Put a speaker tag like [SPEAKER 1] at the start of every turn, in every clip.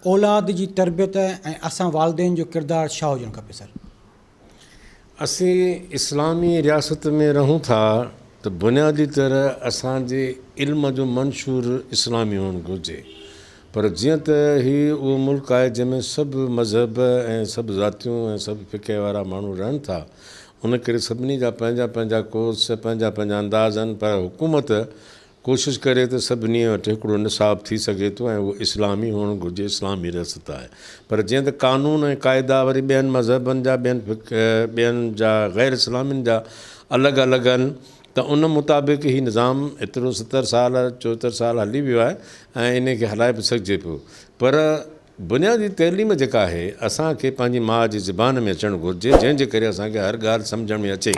[SPEAKER 1] औलाद जी तरबियत ऐं असां वालदेन जो किरदारु छा हुजणु खपे सर?
[SPEAKER 2] असीं इस्लामी रियासत में रहूं था त बुनियादी तरह असांजे इल्म जो मंशूर इस्लामी हुअणु घुरिजे। पर जीअं त ही उहो मुल्क आहे जंहिंमें सभु मज़हब ऐं सभु ज़ातियूं ऐं सभु फ़िक़े वारा माण्हू रहनि था, उन करे सभिनी जा पंहिंजा पंहिंजा कोर्स पंहिंजा पंहिंजा अंदाज़ आहिनि। पर हुकूमत कोशिशि करे त सभिनी वटि हिकिड़ो निसाब थी सघे थो ऐं उहो इस्लामी हुअणु घुरिजे, इस्लामी रियासत आहे। पर जीअं त कानून ऐं क़ाइदा वरी ॿियनि मज़हबनि जा ॿियनि जा गैर इस्लामियुनि जा अलॻि अलॻि आहिनि, त उन मुताबिक़ ही निज़ाम एतिरो 70 साल 74 साल हली वियो आहे ऐं इन खे हलाए बि सघिजे पियो। पर बुनियादी तइलीम जेका आहे असांखे पंहिंजी माउ जी ज़बान में अचणु घुरिजे, जंहिंजे करे असांखे हर ॻाल्हि सम्झण में अचे।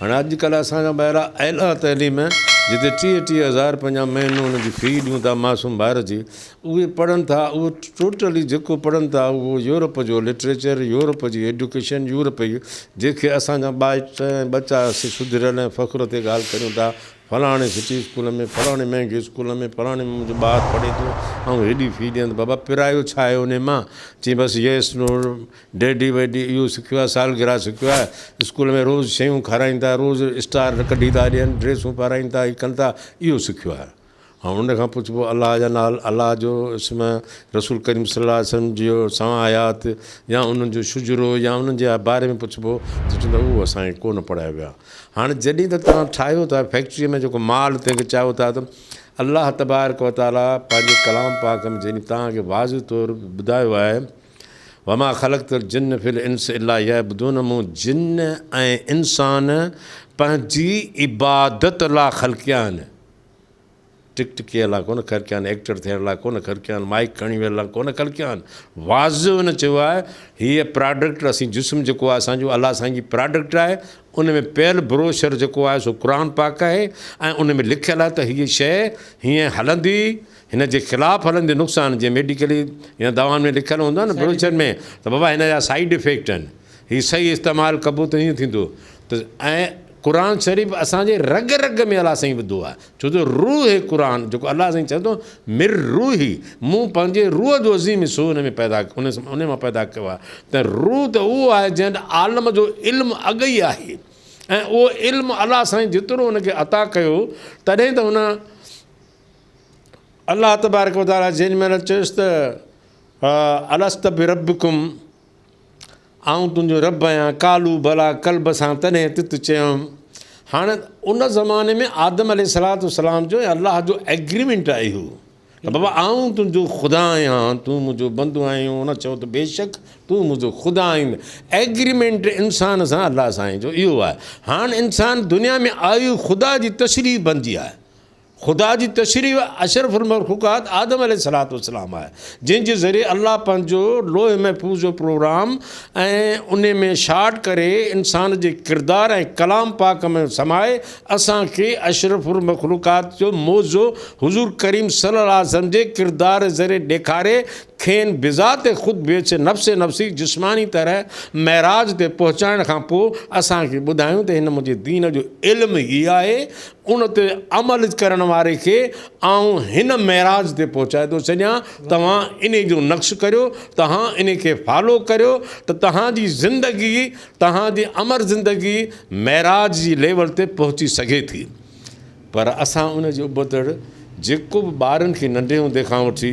[SPEAKER 2] हाणे अॼुकल्ह असांजा ॿाहिरां अहिड़ा तइलीम जिते 30-30 हज़ार पंहिंजा महीनो उनजी फ़ी ॾियूं था मासूम ॿार जी, उहे पढ़नि था। उहो टोटली जेको पढ़नि था उहो यूरोप जो लिटरेचर, यूरोप जी एडुकेशन, यूरोप जी, जंहिंखे असांजा बच्चा सुधरियल ऐं फ़ख़्र ते ॻाल्हि करियूं था, फलाणे सिटी स्कूल में, फलाणे महांगे स्कूल में, फलाणे मुंहिंजो ॿारु पढ़े थो ऐं हेॾी फ़ी ॾियनि। बाबा पिरायो छा आहे उन मां? चई बसि येस नो डैडी वैडी इहो सिखियो आहे, सालगिरह सिखियो आहे, स्कूल में रोज़ु शयूं खाराईंदा, रोज़ु स्टार कढी था ॾियनि, ड्रेसूं पाराईनि था, हीअ कनि था, इहो सिखियो आहे। ऐं उनखां पुछिबो अलाह जा नाल, अलाह जो इस्म, रसूल करीम सल्लल्लाहु अलैहि वसल्लम जो सवायात या उन्हनि जो शुजरो या उन्हनि जे बारे में पुछिबो त चवंदा उहो असांखे कोन पढ़ायो वियो आहे। हाणे जॾहिं त तव्हां ठाहियो था फैक्ट्रीअ में जेको माल तंहिंखे चाहियो था, त अलाह तबारक व तआला पंहिंजे कलाम पाक में जॾहिं तव्हांखे वाज़िह तौरु ॿुधायो आहे, वमा ख़लक़तुल जिन्न फिल इंस इल्ला यअबुदून, मूं जिन ऐं इंसान पंहिंजी इबादत लाइ ख़लकिया आहिनि। टिकटिकीअ लाइ कोन ख़लकिया आहिनि, एक्टर थियण लाइ कोन ख़लकिया आहिनि, माइक खणी वियल लाइ कोन ख़लकिया आहिनि। वाज़िह हुन चयो आहे हीअ प्रोडक्ट असीं जिस्म जेको आहे असांजो अलाह असांजी प्रोडक्ट आहे। उन में पियल ब्रोशर जेको आहे सो क़ुर पाक आहे ऐं उन में लिखियलु आहे त हीअ शइ हीअं हलंदी, हिन जे ख़िलाफ़ु हलंदी, नुक़सान जीअं मेडिकली या दवाउनि में लिखियलु हूंदो आहे न ब्रोशर में, त बाबा हिन जा साइड इफेक्ट आहिनि, हीअ सही इस्तेमालु कबो त हीअं थींदो। त ऐं क़ुर शरीफ़ असांजे रग रग में अलाह साईं विधो आहे, छो जो रूह है क़ुर जेको अलाह साईं चए थो मिर रूह ई, मूं पंहिंजे रूह जो अज़ीम हिसो उन में पैदा उन मां पैदा कयो आहे। त रूह त उहो आहे जंहिं आलम जो इल्मु अॻु ई आहे ऐं उहो इल्मु अलाह साईं जेतिरो हुनखे अता कयो, तॾहिं त हुन अलाह तबारक व तआला जेॾी महिल चयुसि त अलस्त बिरब्बिकुम, आऊं तुंहिंजो रब आहियां, कालू भला कल्ब सां, तॾहिं तित चयुमि। हाणे उन ज़माने में आदम अलैहिस्सलाम जो अलाह जो एग्रीमेंट आहे इहो त बाबा आऊं तुंहिंजो ख़ुदा आहियां, तूं मुंहिंजो बंदो आहीं। उन चयो त बेशक तूं मुंहिंजो ख़ुदा आहीं। एग्रीमेंट इंसान सां अलाह साईं जो इहो आहे। हाणे इंसान दुनिया में आयु ख़ुदा जी तशरीफ़ बणिजी आहे। ख़ुदा जी तशरीफ़ अशरफुल मख़लूक़ात आदम अलैहिस्सलाम आहे, जंहिंजे ज़रिए अलाह पंहिंजो लोह महफ़ूज़ जो प्रोग्राम ऐं उन में शार्ट करे इंसान जे किरदार ऐं कलाम पाक में समाए असांखे अशरफुल मख़लूक़ात जो मौज़ो हुज़ूर करीम सल्लल्लाहु अलैहि वसल्लम जे किरदार ज़रिए ॾेखारे खेनि बिज़ात ख़ुदि बेच नफ़्से नफ़्सी जिस्मानी तरह महराज ते पहुचाइण खां पोइ असांखे ॿुधायूं त हिन मुंहिंजे दीन जो इल्मु हीअ आहे, उन ते अमल करण वारे खे आऊं हिन महराज ते पहुचाए थो छॾियां। तव्हां इन जो नक्श करियो, तव्हां इन खे फॉलो करियो त तव्हांजी ज़िंदगी, तव्हांजी अमर ज़िंदगी महराज जी लेवल ते पहुची सघे थी। पर असां उन जो उबतड़ जेको बि ॿारनि खे नंढे हूंदे खां वठी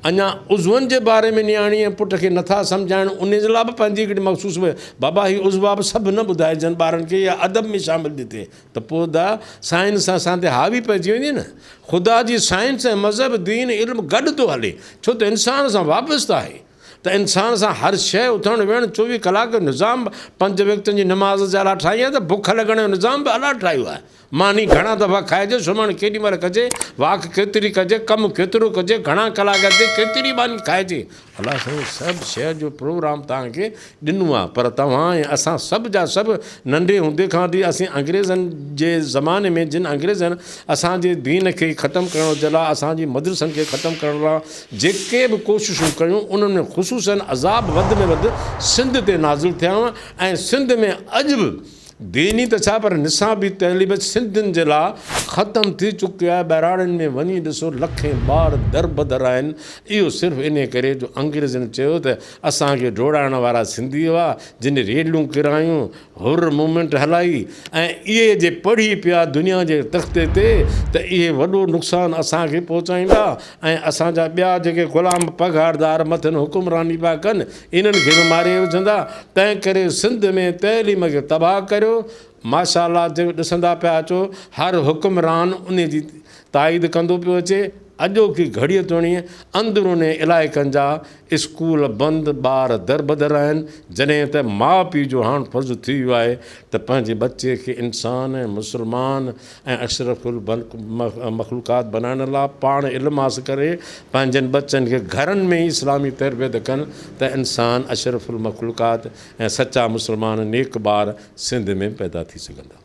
[SPEAKER 2] अञा उज़वनि जे बारे में नियाणी ऐं पुट खे नथा सम्झाइण, उन जे लाइ बि पंहिंजी हिकिड़ी मख़सूसु बाबा ही उज़वा बि सभु न ॿुधाइजनि ॿारनि खे या अदब में शामिलु ॾिठे त पोइ साइंस असां ते हावी पइजी वेंदी न। ख़ुदा जी साइंस ऐं मज़हब दीन इल्मु गॾु थो हले, छो त इंसान सां वाबस्तु आहे। त इंसान सां हर शइ उथणु वेहणु 24 कलाक जो निज़ाम 5 वक़्तनि जी नमाज़ जे अलाह ठाही आहे, त बुख लॻण जो निज़ाम बि अलाह ठाहियो आहे। मानी घणा दफ़ा खाइजे, सुम्हणु केॾी महिल कजे, वाक केतिरी कजे, कमु केतिरो कजे, घणा कलाक ते केतिरी मानी खाइजे, अलाह साईं सभु शइ जो प्रोग्राम तव्हांखे ॾिनो आहे। पर तव्हां ऐं असां सभु जा सभु नंढे हूंदे खां वठी असीं अंग्रेज़नि जे ज़माने में जिन अंग्रेज़नि असांजे दीन खे ख़तमु करण जे लाइ, असांजी मदरसनि खे ख़तमु करण लाइ जेके बि कोशिशूं कयूं, उन्हनि में ख़ुशूसन अज़ाब वधि में वधि सिंध ते नाज़िल थिया ऐं सिंध में अॼु बि दीनी त छा पर निसाबी तहलीब सिंधियुनि जे लाइ ख़तमु थी चुकी आहे। बहिराणनि में वञी ॾिसो लखें ॿार दर बदर आहिनि। इहो सिर्फ़ु इन करे जो अंग्रेज़नि चयो त असांखे जोड़ाइण वारा सिंधी हुआ, जिन रेलियूं किरायूं, हुर मूवमेंट हलाई ऐं इहे जे पढ़ी पिया दुनिया जे तख़्ते ते त इहे वॾो नुक़सानु असांखे पहुचाईंदा ऐं असांजा ॿिया जेके ग़ुलाम पघारदार मथनि हुकुमरानी पिया कनि इन्हनि खे बि मारे विझंदा। तंहिं करे सिंध में तइलीम खे तबाह करियो। माशाअल्लाह जेको ॾिसंदा पिया अचो हर हुकुमरान उन जी ताईद कंदो पियो अचे। अॼोकी घड़ीअ तोणी अंदरूनी इलाइक़नि जा स्कूल बंदि, ॿार दर बदर आहिनि। जॾहिं त माउ पीउ जो हाणे फ़र्ज़ु थी वियो आहे त पंहिंजे बचे खे इंसान ऐं मुस्लमान ऐं अशरफुल मखलूक़ात बनाइण लाइ पाण इल्मु हासिलु करे पंहिंजनि बचनि खे घरनि में ई इस्लामी तरबियत कनि त इंसान अशरफुल मखलूक़ात ऐं सचा मुस्लमान नेक ॿार सिंध में पैदा थी सघंदा।